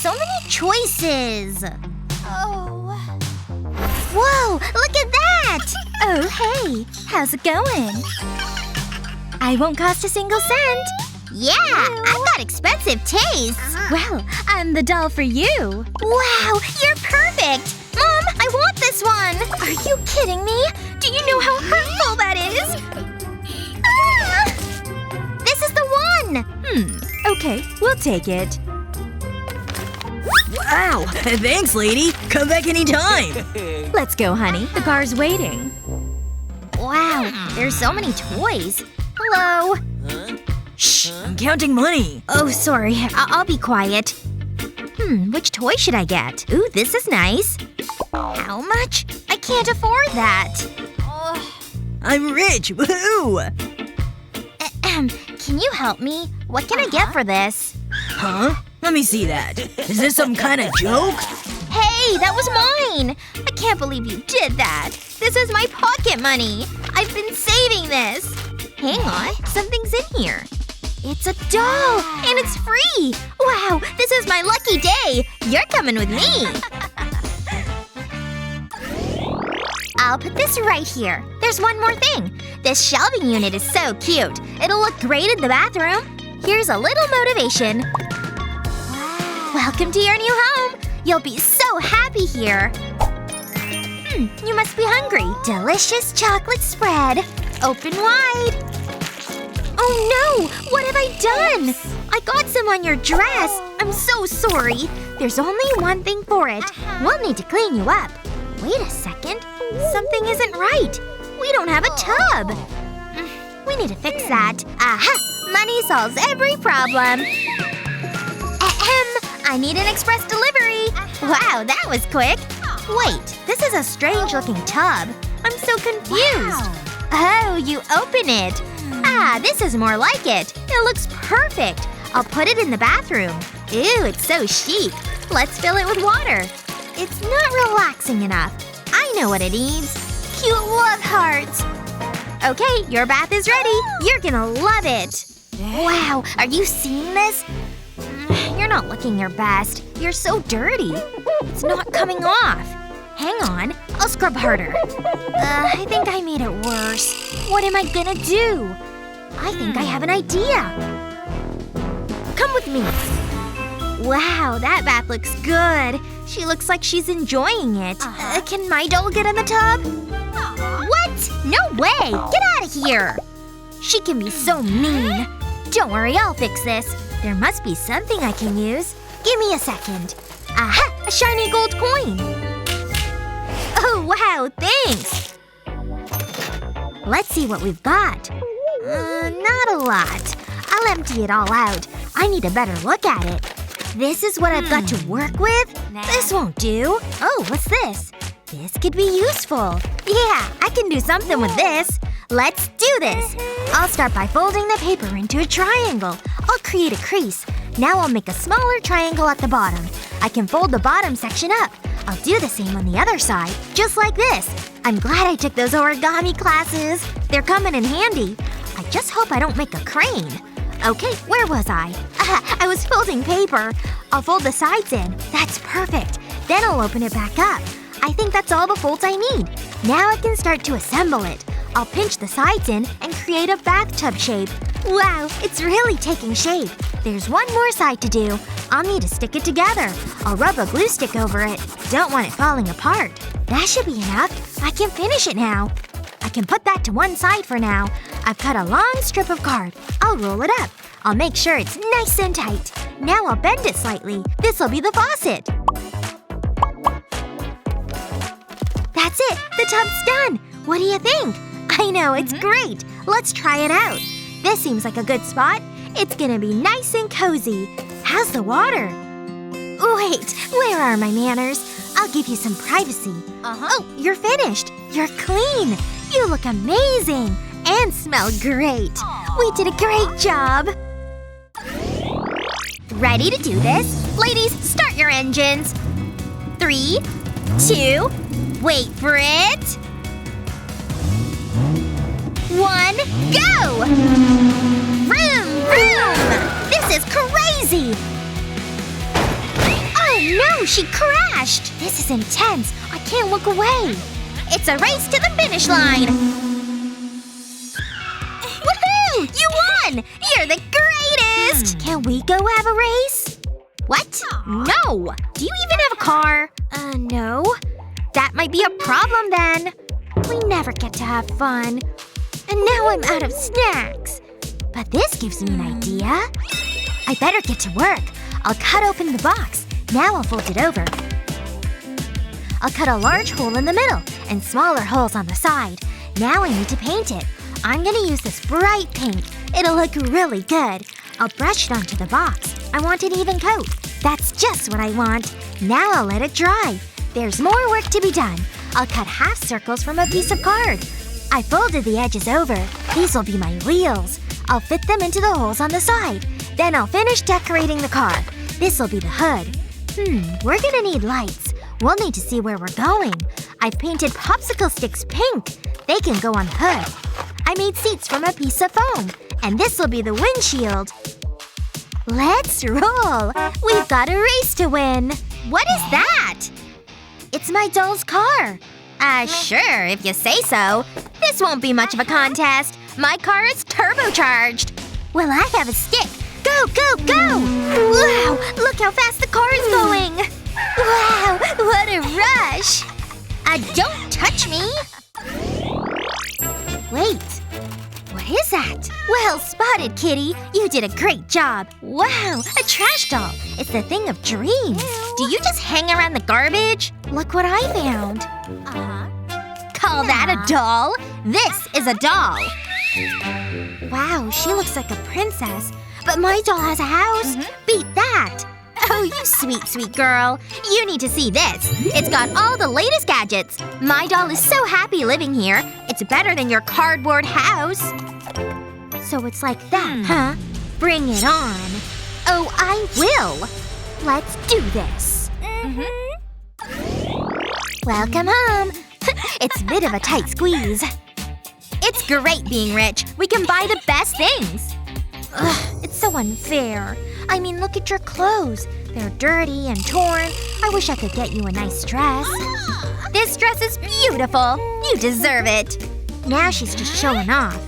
so many choices. Oh. Whoa, look at that! Oh, hey. How's it going? I won't cost a single cent. Yeah, I've got expensive tastes. Well, I'm the doll for you. Wow, you're perfect! Mom, I want this one! Are you kidding me? Do you know how hurtful that is? Ah! This is the one! Okay, we'll take it. Wow! Thanks, lady! Come back anytime! Let's go, honey. The car's waiting. Wow, there's so many toys. Hello. Shh! I'm counting money! Oh, sorry. I'll be quiet. Which toy should I get? Ooh, this is nice. How much? I can't afford that. I'm rich! Woohoo! Can you help me? What can I get for this? Huh? Let me see that. Is this some kind of joke? Hey, that was mine! I can't believe you did that. This is my pocket money. I've been saving this. Hang on. Something's in here. It's a doll! And it's free! Wow, this is my lucky day! You're coming with me! I'll put this right here. There's one more thing. This shelving unit is so cute. It'll look great in the bathroom. Here's a little motivation. Welcome to your new home! You'll be so happy here. You must be hungry. Delicious chocolate spread. Open wide. Oh no! What have I done? I got some on your dress. I'm so sorry. There's only one thing for it. We'll need to clean you up. Wait a second. Something isn't right. We don't have a tub. We need to fix that. Aha! Money solves every problem. I need an express delivery. Wow, that was quick. Wait, this is a strange-looking tub. I'm so confused. Oh, you open it. Ah, this is more like it. It looks perfect. I'll put it in the bathroom. Ew, it's so chic. Let's fill it with water. It's not relaxing enough. I know what it needs. Cute love hearts. Okay, your bath is ready. You're gonna love it. Wow, are you seeing this? You're not looking your best. You're so dirty. It's not coming off. Hang on. I'll scrub harder. I think I made it worse. What am I gonna do? I think I have an idea. Come with me. Wow, that bath looks good. She looks like she's enjoying it. Can my doll get in the tub? What? No way! Get out of here! She can be so mean. Don't worry, I'll fix this. There must be something I can use. Give me a second. Aha! A shiny gold coin! Oh, wow, thanks! Let's see what we've got. Not a lot. I'll empty it all out. I need a better look at it. This is what I've got to work with? This won't do. Oh, what's this? This could be useful. Yeah, I can do something with this. Let's do this! I'll start by folding the paper into a triangle. I'll create a crease. Now I'll make a smaller triangle at the bottom. I can fold the bottom section up. I'll do the same on the other side. Just like this. I'm glad I took those origami classes. They're coming in handy. I just hope I don't make a crane. Okay, where was I? I was folding paper. I'll fold the sides in. That's perfect. Then I'll open it back up. I think that's all the folds I need. Now I can start to assemble it. I'll pinch the sides in and create a bathtub shape. Wow, it's really taking shape. There's one more side to do. I'll need to stick it together. I'll rub a glue stick over it. Don't want it falling apart. That should be enough. I can finish it now. I can put that to one side for now. I've cut a long strip of card. I'll roll it up. I'll make sure it's nice and tight. Now I'll bend it slightly. This'll be the faucet. That's it! The tub's done! What do you think? I know, it's great! Let's try it out. This seems like a good spot. It's gonna be nice and cozy. How's the water? Wait, where are my manners? I'll give you some privacy. Oh, you're finished. You're clean. You look amazing. And smell great. We did a great job. Ready to do this? Ladies, start your engines. 3, 2, wait for it. 1, go! Vroom, vroom! This is crazy! no, she crashed! This is intense. I can't look away. It's a race to the finish line. Woohoo! You won! You're the greatest! Can we go have a race? What? No! Do you even have a car? No. That might be a problem then. We never get to have fun. And now I'm out of snacks. But this gives me an idea. I better get to work. I'll cut open the box. Now I'll fold it over. I'll cut a large hole in the middle and smaller holes on the side. Now I need to paint it. I'm gonna use this bright pink. It'll look really good. I'll brush it onto the box. I want an even coat. That's just what I want. Now I'll let it dry. There's more work to be done. I'll cut half circles from a piece of card. I folded the edges over. These will be my wheels. I'll fit them into the holes on the side. Then I'll finish decorating the car. This'll be the hood. We're gonna need lights. We'll need to see where we're going. I've painted popsicle sticks pink. They can go on the hood. I made seats from a piece of foam. And this'll be the windshield. Let's roll! We've got a race to win! What is that? It's my doll's car. Sure, if you say so. This won't be much of a contest. My car is turbocharged. Well, I have a stick. Go, go, go! Wow! Look how fast the car is going! Wow! What a rush! Don't touch me! Wait. What is that? Well spotted, kitty. You did a great job. Wow, a trash doll. It's the thing of dreams. Do you just hang around the garbage? Look what I found. Call that a doll? This is a doll. Wow, she looks like a princess. But my doll has a house. Beat that. Oh, you sweet, sweet girl. You need to see this. It's got all the latest gadgets. My doll is so happy living here. It's better than your cardboard house. So it's like that, huh? Bring it on. Oh, I will. Let's do this. Welcome home. It's a bit of a tight squeeze. It's great being rich. We can buy the best things. Ugh, it's so unfair. I mean, look at your clothes. They're dirty and torn. I wish I could get you a nice dress. This dress is beautiful. You deserve it. Now she's just showing off.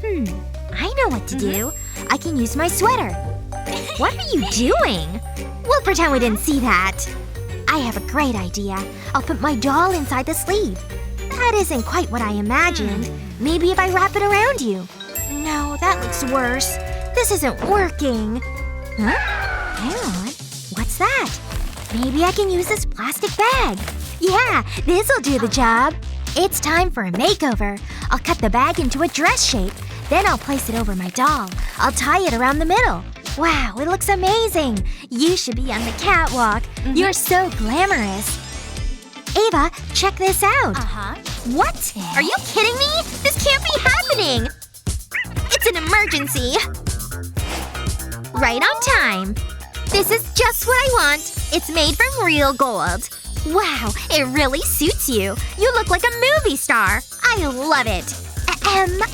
I know what to do. I can use my sweater. What are you doing? We'll pretend we didn't see that. I have a great idea. I'll put my doll inside the sleeve. That isn't quite what I imagined. Maybe if I wrap it around you. No, that looks worse. This isn't working. Huh? Hang on. What's that? Maybe I can use this plastic bag. Yeah, this'll do the job. It's time for a makeover. I'll cut the bag into a dress shape. Then I'll place it over my doll. I'll tie it around the middle. Wow, it looks amazing. You should be on the catwalk. You're so glamorous. Ava, check this out. What? Are you kidding me? This can't be happening. It's an emergency. Right on time. This is just what I want. It's made from real gold. Wow, it really suits you. You look like a movie star. I love it.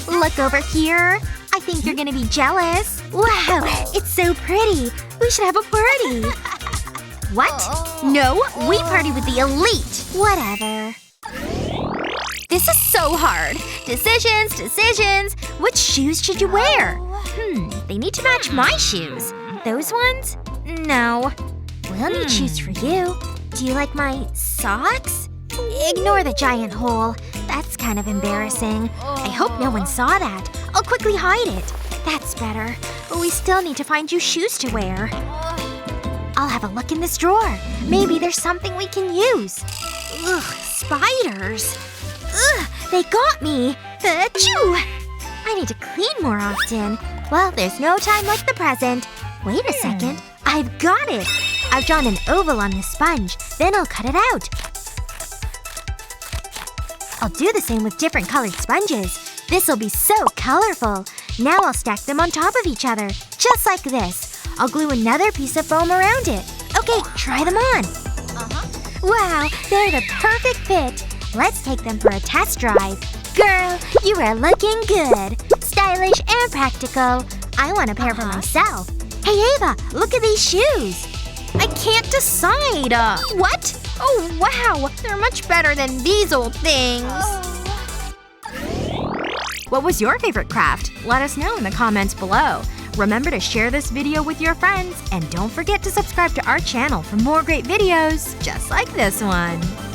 Look over here. I think you're gonna be jealous. Wow, it's so pretty. We should have a party. What? No, we party with the elite. Whatever. This is so hard. Decisions, decisions. Which shoes should you wear? They need to match my shoes. Those ones? No. We'll need shoes for you. Do you like my socks? Ignore the giant hole. That's kind of embarrassing. I hope no one saw that. I'll quickly hide it. That's better. But we still need to find you shoes to wear. I'll have a look in this drawer. Maybe there's something we can use. Ugh, spiders. Ugh, they got me. Achoo! I need to clean more often. Well, there's no time like the present. Wait a second. I've got it! I've drawn an oval on this sponge. Then I'll cut it out. I'll do the same with different colored sponges. This'll be so colorful. Now I'll stack them on top of each other. Just like this. I'll glue another piece of foam around it. Okay, try them on. Wow, they're the perfect fit. Let's take them for a test drive. Girl, you are looking good. Stylish and practical. I want a pair for myself. Hey, Ava, look at these shoes. I can't decide. What? Oh, wow. They're much better than these old things. What was your favorite craft? Let us know in the comments below. Remember to share this video with your friends, and don't forget to subscribe to our channel for more great videos just like this one.